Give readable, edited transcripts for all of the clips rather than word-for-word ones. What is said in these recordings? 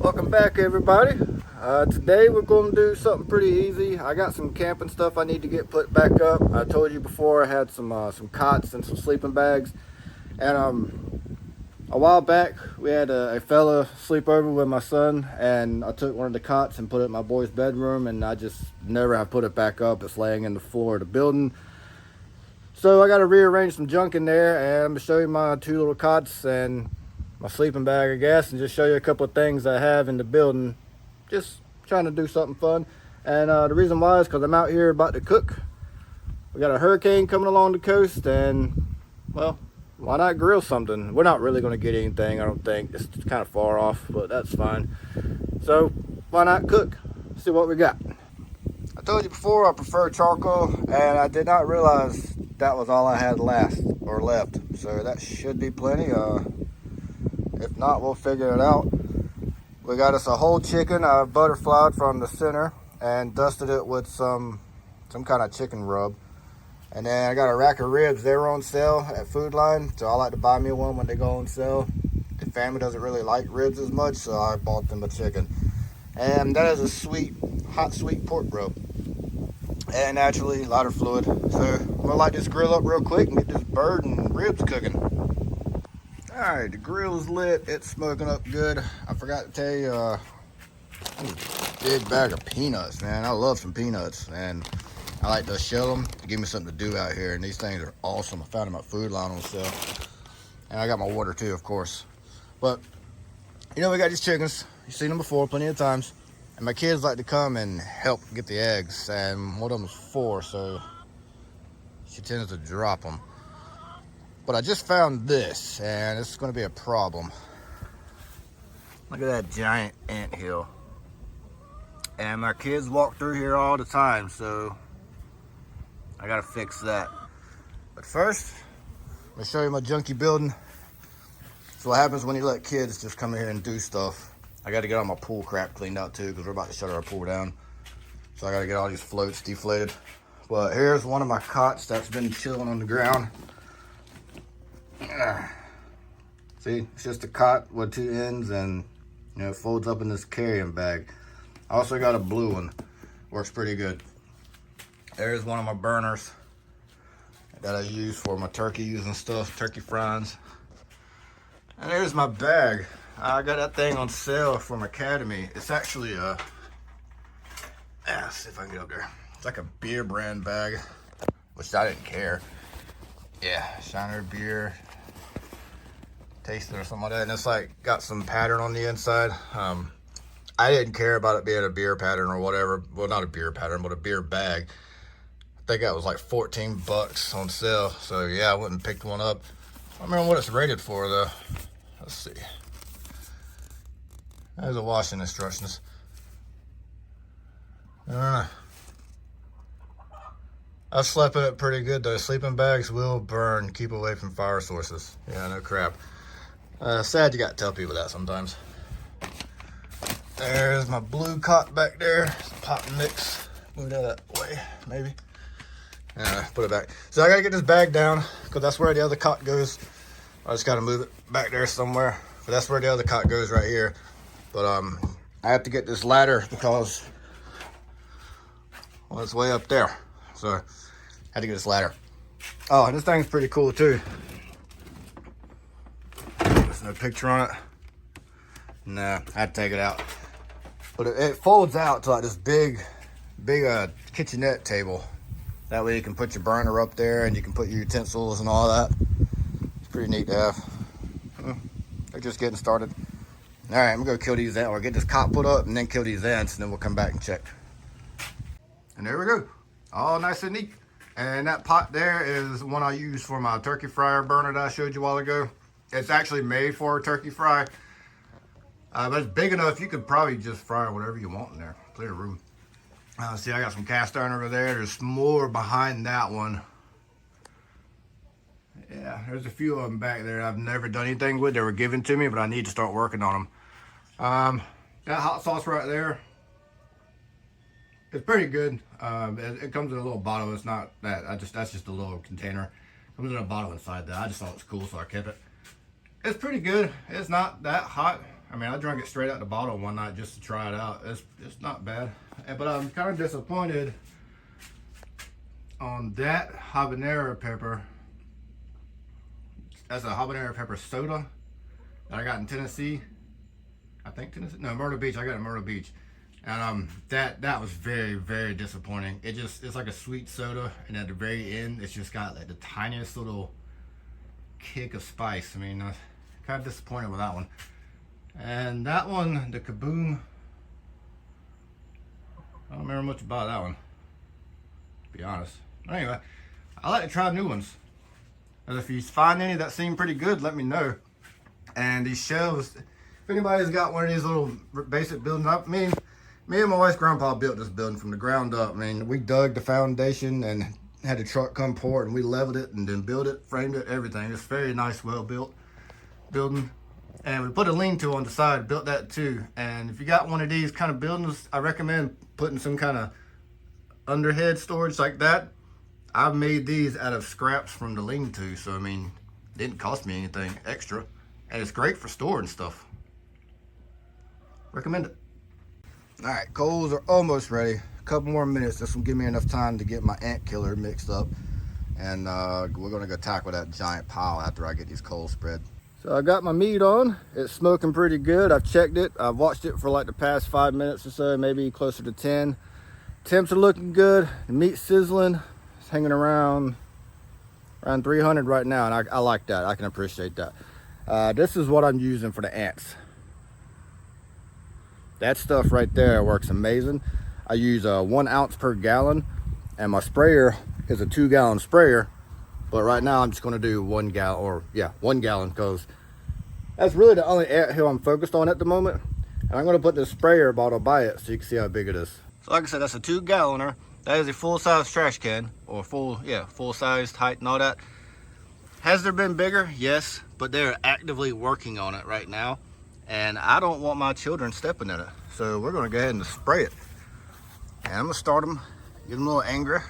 Welcome back, everybody. Today we're going to do something pretty easy. I got some camping stuff I need to get put back up. I told you before I had some cots and some sleeping bags. And a while back we had a fella sleep over with my son, and I took one of the cots and put it in my boy's bedroom, and I just never have put it back up. It's laying in the floor of the building. So I got to rearrange some junk in there, and I'm going to show you my two little cots and my sleeping bag, I guess, and just show you a couple of things I have in the building. Just trying to do something fun. And the reason why is because I'm out here about to cook. We got a hurricane coming along the coast, and well, why not grill something? We're not really going to get anything, I don't think. It's kind of far off, but that's fine. So why not cook? See what we got. I told you before I prefer charcoal, and I did not realize that was all I had left. So that should be plenty. If not, we'll figure it out. We got us a whole chicken. I butterflied from the center and dusted it with some kind of chicken rub. And then I got a rack of ribs. They were on sale at Food Line, so I like to buy me one when they go on sale. The family doesn't really like ribs as much, so I bought them a chicken. And that is a hot sweet pork rub. And naturally, lighter fluid. So I'm gonna light this grill up real quick and get this bird and ribs cooking. Alright, the grill's lit. It's smoking up good. I forgot to tell you, a big bag of peanuts, man. I love some peanuts, and I like to shell them to give me something to do out here. And these things are awesome. I found them at Food Line on sale. And I got my water too, of course. But, you know, we got these chickens. You've seen them before plenty of times. And my kids like to come and help get the eggs. And one of them is 4, so she tends to drop them. But I just found this, and it's going to be a problem. Look at that giant anthill. And my kids walk through here all the time, so I got to fix that. But first, I'm going to show you my junky building. So what happens when you let kids just come in here and do stuff. I got to get all my pool crap cleaned out too, because we're about to shut our pool down. So I got to get all these floats deflated. But here's one of my cots that's been chilling on the ground. See, it's just a cot with 2 ends, and you know, it folds up in this carrying bag. I also got a blue one, works pretty good. There's one of my burners that I use for my turkeys and stuff, turkey fries. And there's my bag. I got that thing on sale from Academy. It's actually let's see if I can get up there. It's like a beer brand bag, which I didn't care. Yeah, Shiner beer. Taste it or something like that, and it's like got some pattern on the inside. I didn't care about it being a beer pattern or whatever. Well, not a beer pattern, but a beer bag. I think that was like 14 bucks on sale. So yeah, I went and picked one up. I don't remember what it's rated for though. Let's see. There's the washing instructions. I slept in it pretty good though. Sleeping bags will burn. Keep away from fire sources. Yeah, no crap. Sad you gotta tell people that sometimes. There's my blue cot back there. Some pop mix. Move that way, maybe. Put it back. So I gotta get this bag down, because that's where the other cot goes. I just gotta move it back there somewhere. But that's where the other cot goes, right here. But I have to get this ladder because, well, it's way up there. So I had to get this ladder. Oh, and this thing's pretty cool too. There's no picture on it. Nah, I had to take it out. But it folds out to like this big kitchenette table. That way you can put your burner up there and you can put your utensils and all that. It's pretty neat to have. They're just getting started. All right, I'm gonna go kill these ants, or get this cot put up and then kill these ants, and then we'll come back and check. And there we go, all nice and neat. And that pot there is one I use for my turkey fryer burner that I showed you a while ago. It's actually made for a turkey fry, but it's big enough you could probably just fry whatever you want in there. Clear room. See, I got some cast iron over there. There's more behind that one. Yeah, there's a few of them back there I've never done anything with. They were given to me, but I need to start working on them. That hot sauce right there, it's pretty good. It comes in a little bottle. It's not that, that's just a little container. It comes in a bottle inside that. I just thought it was cool, so I kept it. It's pretty good. It's not that hot. I mean, I drank it straight out the bottle one night just to try it out. It's not bad, but I'm kind of disappointed on that habanero pepper. That's a habanero pepper soda that I got in Tennessee. I think Tennessee, no, Myrtle Beach. I got it in Myrtle Beach, and that was very, very disappointing. It's like a sweet soda, and at the very end, it's just got like the tiniest little kick of spice. I mean, kind of disappointed with that one. And that one, the Kaboom, I don't remember much about that one, to be honest. But anyway, I like to try new ones. And if you find any that seem pretty good, let me know. And these shelves, if anybody's got one of these little basic buildings up, me and my wife's grandpa built this building from the ground up. I mean, we dug the foundation and had the truck come pour it, and we leveled it and then built it, framed it, everything. It's very nice, well built building. And we put a lean-to on the side, built that too. And if you got one of these kind of buildings, I recommend putting some kind of underhead storage like that. I've made these out of scraps from the lean-to, so I mean, it didn't cost me anything extra. And it's great for storing stuff. Recommend it. All right, coals are almost ready. A couple more minutes. This will give me enough time to get my ant killer mixed up. And we're gonna go tackle that giant pile after I get these coals spread. So I got my meat on. It's smoking pretty good. I've checked it. I've watched it for like the past 5 minutes or so, maybe closer to 10. Temps are looking good. The meat's sizzling. It's hanging around 300 right now, and I like that. I can appreciate that. This is what I'm using for the ants. That stuff right there works amazing. I use 1 ounce per gallon, and my sprayer is a 2-gallon sprayer. But right now I'm just gonna do 1 gallon, or yeah, 1 gallon, because that's really the only ant hill I'm focused on at the moment. And I'm gonna put this sprayer bottle by it so you can see how big it is. So like I said, that's a 2-galloner. That is a full-size trash can, or full-sized height and all that. Has there been bigger? Yes, but they're actively working on it right now. And I don't want my children stepping in it. So we're gonna go ahead and spray it. And I'm gonna start them, get them a little angry,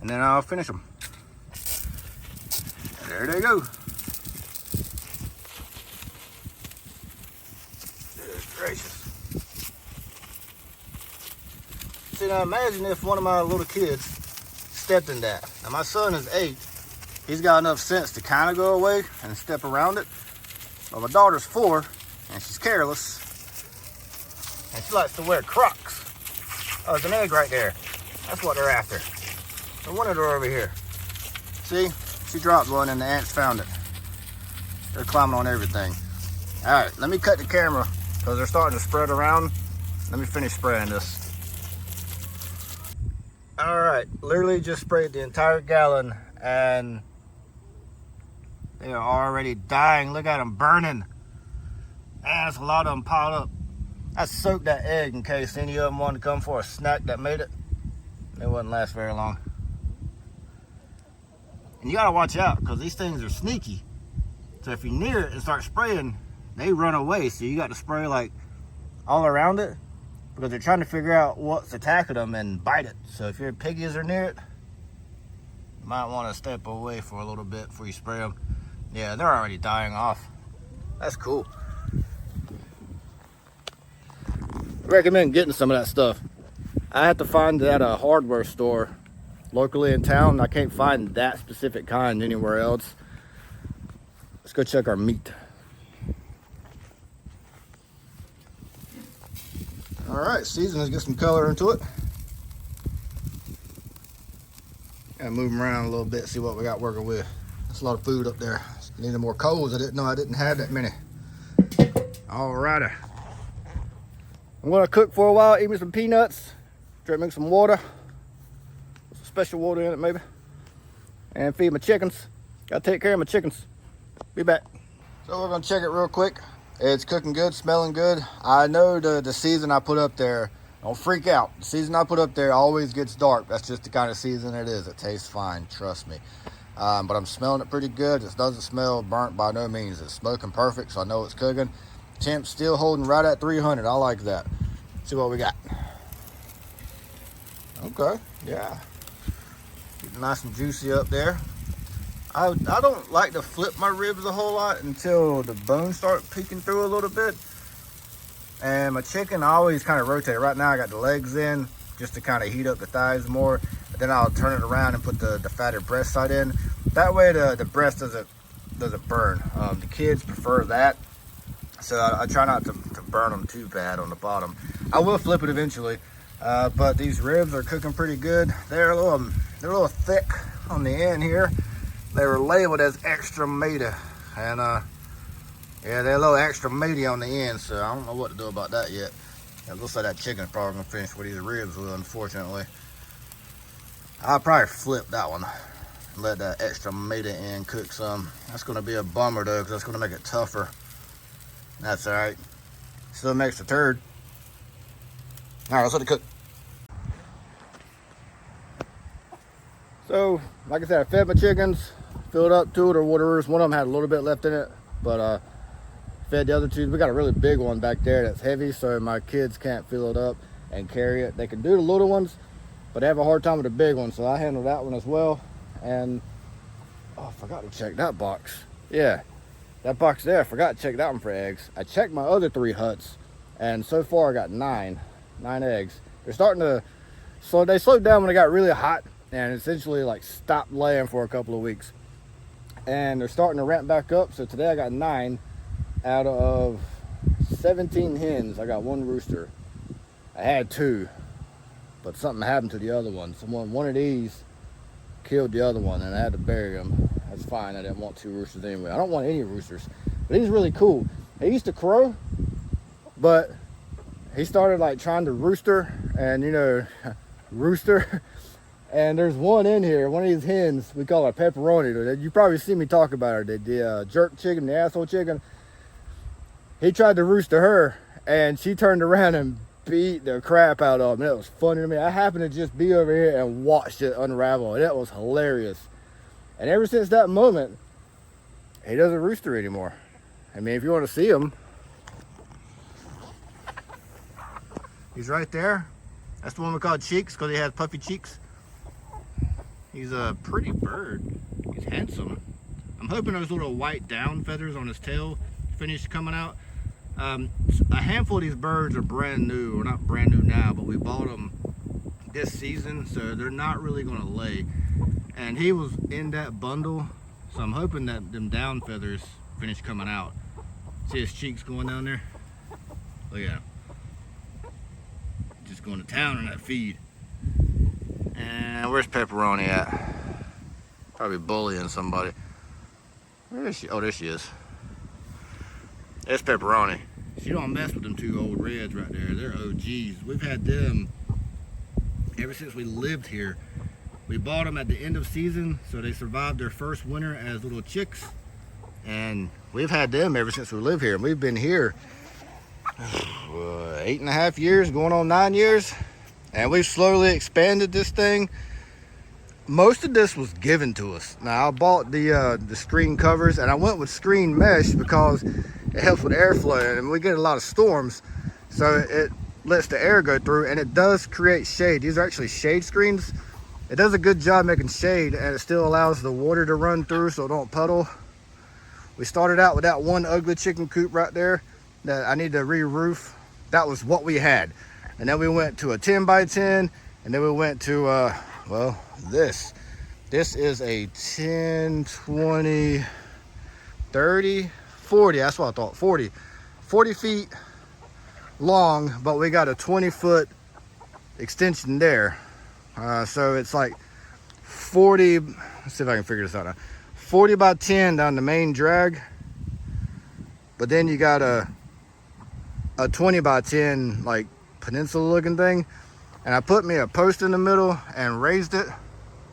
and then I'll finish them. And there they go. Goodness gracious. See, now imagine if one of my little kids stepped in that. Now my son is 8. He's got enough sense to kind of go away and step around it. But my daughter's 4, and she's careless. And she likes to wear Crocs. Oh, there's an egg right there. That's what they're after. I wanted her over here. See, she dropped one and the ants found it. They're climbing on everything. All right, let me cut the camera because they're starting to spread around. Let me finish spraying this. All right, literally just sprayed the entire gallon and they are already dying. Look at them burning. Man, there's a lot of them piled up. I soaked that egg in case any of them wanted to come for a snack that made it. It wouldn't last very long. And you gotta watch out because these things are sneaky. So if you're near it and start spraying, they run away. So you got to spray like all around it because they're trying to figure out what's attacking them and bite it. So if your piggies are near it, you might want to step away for a little bit before you spray them. Yeah, they're already dying off. That's cool. I recommend getting some of that stuff. I have to find it at a hardware store locally in town. I can't find that specific kind anywhere else. Let's go check our meat. All right, season, let's get some color into it. Gotta move them around a little bit, see what we got working with. That's a lot of food up there. Needed more coals. I didn't know I didn't have that many. All righty. I'm gonna cook for a while, eat me some peanuts, drink some water, put some special water in it maybe, and feed my chickens. Gotta take care of my chickens. Be back. So we're gonna check it real quick. It's cooking good, smelling good. I know the season I put up there, don't freak out. The season I put up there always gets dark. That's just the kind of season it is. It tastes fine, trust me. But I'm smelling it pretty good. It doesn't smell burnt by no means. It's smoking perfect, so I know it's cooking. Temp's still holding right at 300. I like that. See what we got. Okay, yeah. Nice and juicy up there. I don't like to flip my ribs a whole lot until the bones start peeking through a little bit. And my chicken, I always kind of rotate. Right now I got the legs in just to kind of heat up the thighs more. But then I'll turn it around and put the fatter breast side in. That way the breast doesn't burn. The kids prefer that. So I try not to burn them too bad on the bottom. I will flip it eventually. But these ribs are cooking pretty good. They're a little thick on the end here. They were labeled as extra meaty. And yeah, they're a little extra meaty on the end, so I don't know what to do about that yet. It looks like that chicken's probably gonna finish what these ribs will, unfortunately. I'll probably flip that one. Let that extra meaty end cook some. That's gonna be a bummer though, because that's gonna make it tougher. That's all right. Still makes a turd. All right, let's let it cook. So, like I said, I fed my chickens, filled up 2 of their waterers. One of them had a little bit left in it, but fed the other 2. We got a really big one back there that's heavy, so my kids can't fill it up and carry it. They can do the little ones, but they have a hard time with the big one, so I handled that one as well. And oh, I forgot to check that box. Yeah, that box there, I forgot to check that one for eggs. I checked my other 3 huts, and so far I got 9 eggs. They're starting to they slowed down when it got really hot and essentially like stopped laying for a couple of weeks, and they're starting to ramp back up. So today I got 9 out of 17 hens. I got 1 rooster. I had 2, but something happened to the other one. One of these killed the other one, and I had to bury them. That's fine. I didn't want 2 roosters anyway. I don't want any roosters, but he's really cool. He used to crow, but he started like trying to rooster, and you know, rooster. And there's one in here, one of these hens, we call her pepperoni. You probably see me talk about her, the jerk chicken, the asshole chicken. He tried to rooster her, and she turned around and beat the crap out of him. It was funny to me. I happened to just be over here and watched it unravel, and it was hilarious. And ever since that moment, he doesn't rooster anymore. I mean, if you want to see him, he's right there. That's the one we call Cheeks, because he has puffy cheeks. He's a pretty bird. He's handsome. I'm hoping those little white down feathers on his tail finish coming out. A handful of these birds are brand new, or not brand new now, but we bought them this season, so they're not really going to lay. And he was in that bundle, so I'm hoping that them down feathers finish coming out. See his cheeks going down there? Look at him. Just going to town on that feed. And where's Pepperoni at? Probably bullying somebody. Where is she? Oh, there she is. There's Pepperoni. She don't mess with them 2 old reds right there. They're OGs. We've had them ever since we lived here. We bought them at the end of season, so they survived their first winter as little chicks. And we've had them ever since we lived here. We've been here 8.5 years, going on 9 years. And we've slowly expanded this thing. Most of this was given to us. Now I bought the screen covers, and I went with screen mesh because it helps with airflow, and we get a lot of storms, so it lets the air go through, and it does create shade. These are actually shade screens. It does a good job making shade, and it still allows the water to run through so it don't puddle. We started out with that one ugly chicken coop right there that I need to re-roof. That was what we had. And then we went to a 10 by 10, and then we went to, well, this. This is a 10, 20, 30, 40, that's what I thought, 40 feet long, but we got a 20-foot extension there. So it's like 40, let's see if I can figure this out now. 40 by 10 down the main drag, but then you got a 20 by 10, like, peninsula looking thing, and I put me a post in the middle and raised it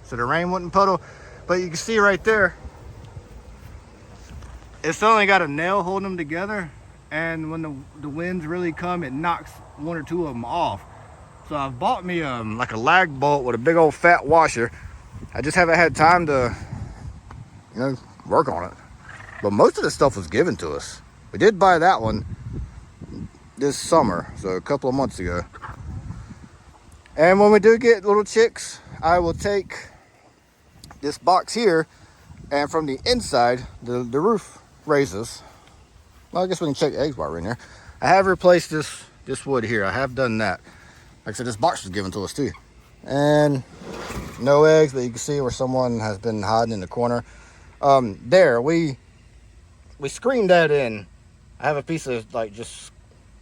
so the rain wouldn't puddle. But you can see right there, it's only got a nail holding them together, and when the winds really come, it knocks 1 or 2 of them off. So I've bought me like a lag bolt with a big old fat washer. I just haven't had time to, you know, work on it. But most of this stuff was given to us. We did buy that one this summer, so a couple of months ago. And when we do get little chicks, I will take this box here And from the inside, the roof raises. Well, I guess we can check eggs while we're in there. I have replaced this wood here. I have done that. Like I said, this box was given to us too. And no eggs, but you can see where someone has been hiding in the corner. There, we screened that in. I have a piece of like just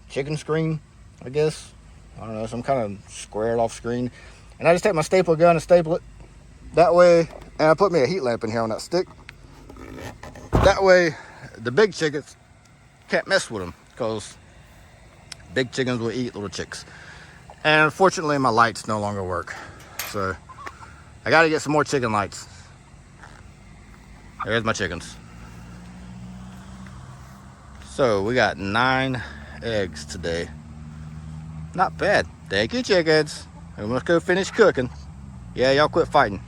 chicken screen, I guess. I don't know, some kind of squared off screen. And I just take my staple gun and staple it. That way, and I put me a heat lamp in here on that stick. That way, the big chickens can't mess with them, because big chickens will eat little chicks. And unfortunately, my lights no longer work. So I gotta get some more chicken lights. There's my chickens. So we got 9 eggs today. Not bad. Thank you, chickens. And let's go finish cooking. Yeah, y'all quit fighting.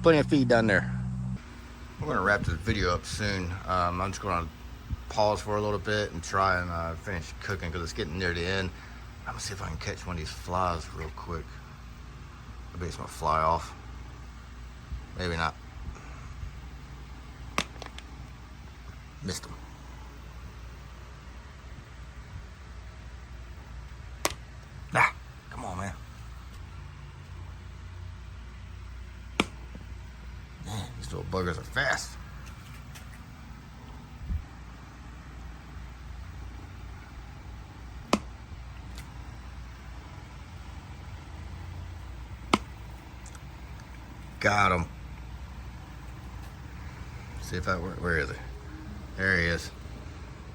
Plenty of feed down there. We're gonna wrap this video up soon. I'm just gonna pause for a little bit and try and finish cooking because it's getting near the end. I'm gonna see if I can catch one of these flies real quick. Maybe it's gonna fly off. Maybe not. Missed them. Ah, come on, man. Man, these little buggers are fast. Got him. See if where is he? There he is.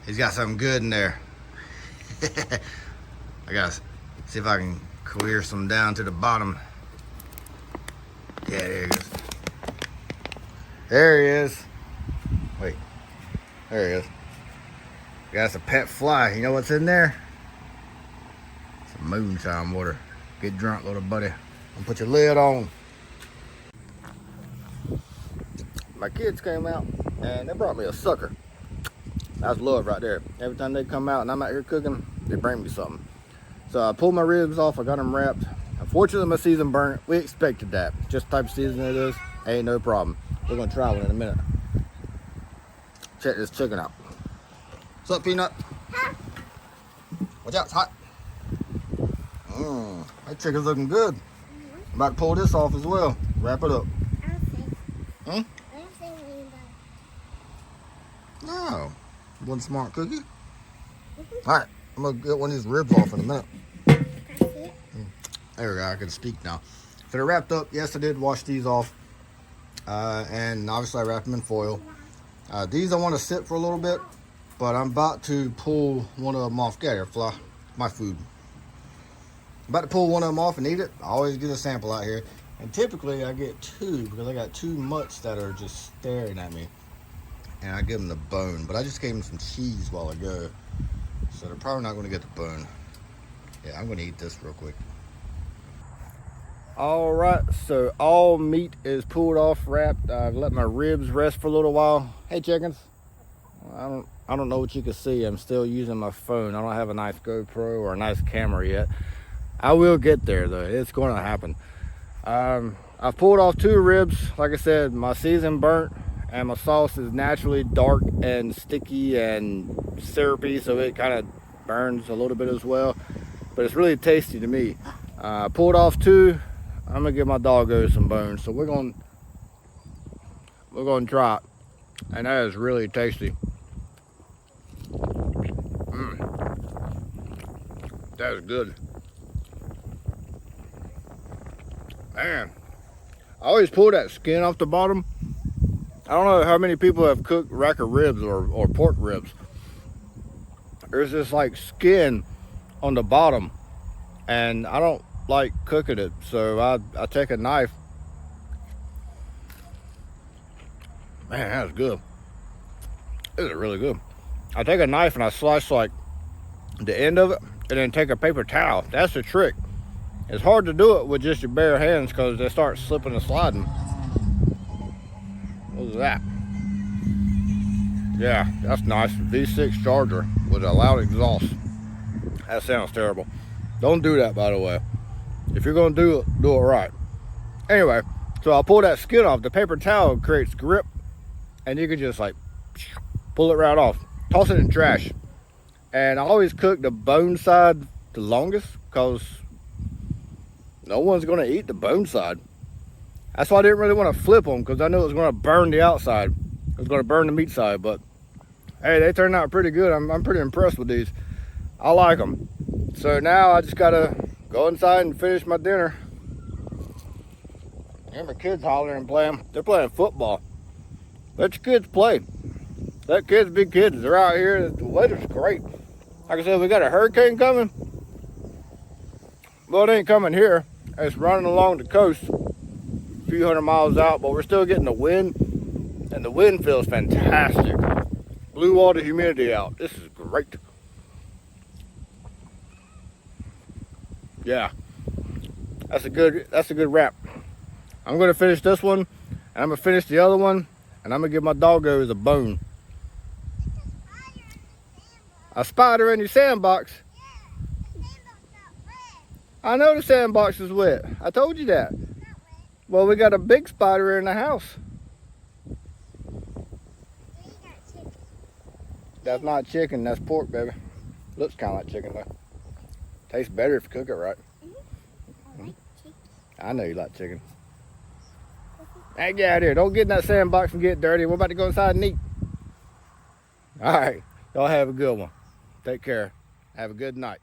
He's got something good in there. I gotta see if I can clear some down to the bottom. Yeah, there he is. There he is. Wait, there he is. Got us a pet fly. You know what's in there? Some moonshine water. Get drunk, little buddy. And put your lid on. My kids came out and they brought me a sucker. That's love right there. Every time they come out and I'm out here cooking, they bring me something. So I pulled my ribs off, I got them wrapped. Unfortunately, my season burnt. We expected that. Just the type of season it is, ain't no problem. We're gonna try one in a minute. Check this chicken out. What's up, Peanut? Watch out, it's hot. That chicken's looking good. I'm about to pull this off as well. Wrap it up. Hmm? No. One smart cookie. Alright, I'm gonna get one of these ribs off in a minute. There we go, I can speak now. So they're wrapped up. Yes, I did wash these off. And obviously I wrapped them in foil. These I want to sit for a little bit, but I'm about to pull one of them off. Get here, fly. My food. I'm about to pull one of them off and eat it. I always get a sample out here. And typically I get 2 because I got 2 mutts that are just staring at me. And I give them the bone, but I just gave them some cheese while ago. So they're probably not going to get the bone. Yeah, I'm going to eat this real quick. All right, so all meat is pulled off, wrapped. I've let my ribs rest for a little while. Hey, chickens. I don't know what you can see. I'm still using my phone. I don't have a nice GoPro or a nice camera yet. I will get there though. It's going to happen. I pulled off 2 ribs. Like I said, my season burnt. And my sauce is naturally dark and sticky and syrupy, so it kind of burns a little bit as well. But it's really tasty to me. I pulled off 2. I'm gonna give my doggos some bones, so we're gonna try it, and that is really tasty. That is good. Man, I always pull that skin off the bottom. I don't know how many people have cooked rack of ribs or pork ribs. There's this like skin on the bottom, and I don't like cooking it, so I take a knife. Man, that's good. This is really good. I take a knife and I slice like the end of it, and then take a paper towel. That's the trick. It's hard to do it with just your bare hands because they start slipping and sliding. What was that? Yeah, that's nice. V6 Charger with a loud exhaust. That sounds terrible. Don't do that, by the way. If you're gonna do it right. Anyway, so I'll pull that skin off. The paper towel creates grip and you can just like pull it right off, toss it in the trash. And I always cook the bone side the longest because no one's going to eat the bone side. That's why I didn't really want to flip them, because I knew it was going to burn the outside. It was going to burn the meat side, but hey, they turned out pretty good. I'm pretty impressed with these. I like them. So now I just got to go inside and finish my dinner. And my kids hollering and playing. They're playing football. Let your kids play. Let kids be kids. They're out here. The weather's great. Like I said, we got a hurricane coming. Well, it ain't coming here. It's running along the coast, a few hundred miles out, but we're still getting the wind, and the wind feels fantastic. Blew all the humidity out. This is great. Yeah, that's a good wrap. I'm gonna finish this one, and I'm gonna finish the other one, and I'm gonna give my doggos a bone. A spider in your sandbox? I know the sandbox is wet. I told you that. Well, we got a big spider in the house. That's not chicken, that's pork, baby. Looks kind of like chicken, though. Tastes better if you cook it right. I like chicken. I know you like chicken. Hey, get out of here. Don't get in that sandbox and get dirty. We're about to go inside and eat. All right. Y'all have a good one. Take care. Have a good night.